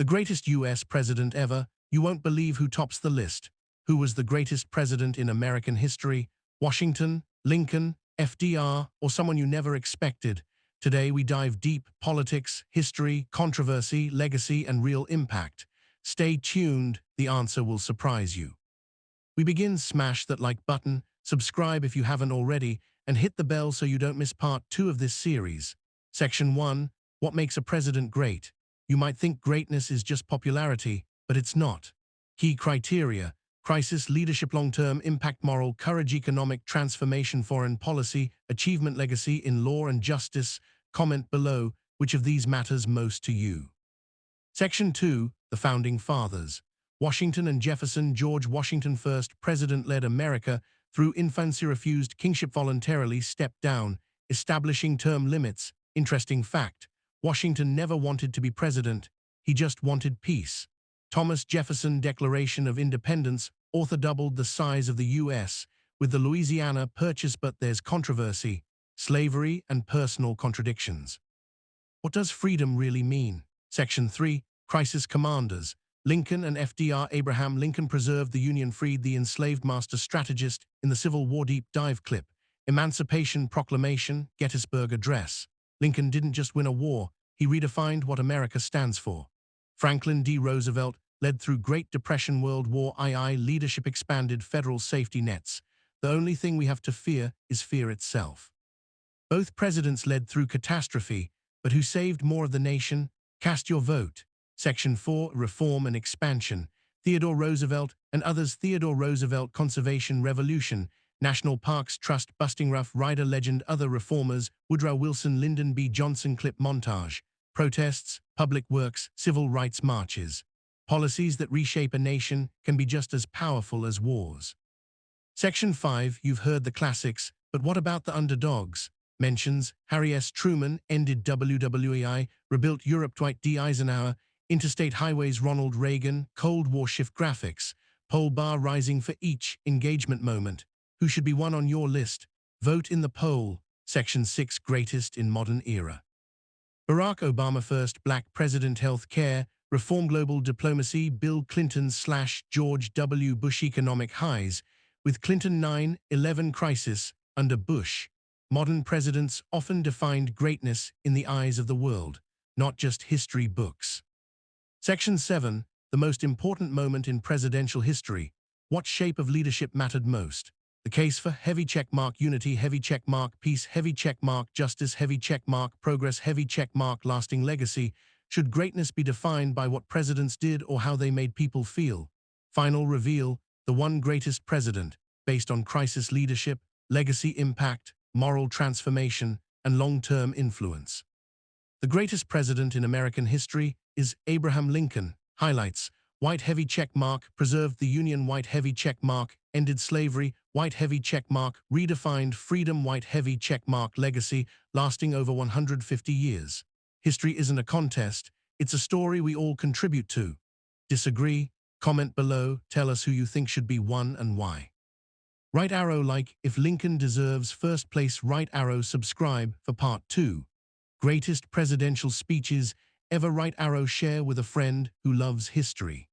The greatest U.S. president ever, you won't believe who tops the list. Who was the greatest president in American history? Washington, Lincoln, FDR, or someone you never expected? Today we dive deep: politics, history, controversy, legacy, and real impact. Stay tuned, the answer will surprise you. We begin. Smash that like button, subscribe if you haven't already, and hit the bell so you don't miss part 2 of this series. Section 1. What makes a president great? You might think greatness is just popularity, but it's not. Key criteria: crisis, leadership, long-term impact, moral courage, economic transformation, foreign policy, achievement, legacy in law and justice. Comment below which of these matters most to you. Section 2. The Founding Fathers. Washington and Jefferson. George Washington, first president, led America through infancy, refused kingship, voluntarily stepped down, establishing term limits. Interesting fact: Washington never wanted to be president, he just wanted peace. Thomas Jefferson, Declaration of Independence, author, doubled the size of the U.S. with the Louisiana Purchase, but there's controversy, slavery, and personal contradictions. What does freedom really mean? Section 3. Crisis commanders. Lincoln and FDR. Abraham Lincoln preserved the Union, freed the enslaved, master strategist in the Civil War. Deep dive clip. Emancipation Proclamation, Gettysburg Address. Lincoln didn't just win a war, he redefined what America stands for. Franklin D. Roosevelt led through Great Depression, World War II. Leadership expanded federal safety nets. The only thing we have to fear is fear itself. Both presidents led through catastrophe, but who saved more of the nation? Cast your vote. Section 4. Reform and expansion. Theodore Roosevelt and others. Theodore Roosevelt, Conservation Revolution, National Parks Trust, busting Rough Rider legend. Other reformers: Woodrow Wilson, Lyndon B. Johnson. Clip montage. Protests, public works, civil rights marches. Policies that reshape a nation can be just as powerful as wars. Section 5. You've heard the classics, but what about the underdogs? Mentions: Harry S. Truman, ended WWEI, rebuilt Europe. Dwight D. Eisenhower, interstate highways. Ronald Reagan, Cold War. Shift graphics, pole bar rising for each engagement moment. Who should be one on your list? Vote in the poll. Section 6. Greatest in modern era. Barack Obama, first black president. Health care reform, global diplomacy. Bill Clinton / George W. Bush, economic highs with Clinton. 9/11 crisis under Bush. Modern presidents often defined greatness in the eyes of the world, not just history books. Section 7. The most important moment in presidential history. What shape of leadership mattered most? The case for heavy checkmark. Unity, heavy checkmark. Peace, heavy checkmark. Justice, heavy checkmark. Progress, heavy checkmark. Lasting legacy. Should greatness be defined by what presidents did or how they made people feel? Final reveal: the one greatest president, based on crisis leadership, legacy impact, moral transformation, and long-term influence. The greatest president in American history is Abraham Lincoln. Highlights: white heavy checkmark, preserved the Union. White heavy checkmark, ended slavery. White heavy checkmark, redefined freedom. White heavy checkmark, legacy, lasting over 150 years. History isn't a contest, it's a story we all contribute to. Disagree? Comment below, tell us who you think should be one and why. Right arrow like if Lincoln deserves first place. Right arrow subscribe for part 2. Greatest presidential speeches ever. Right arrow share with a friend who loves history.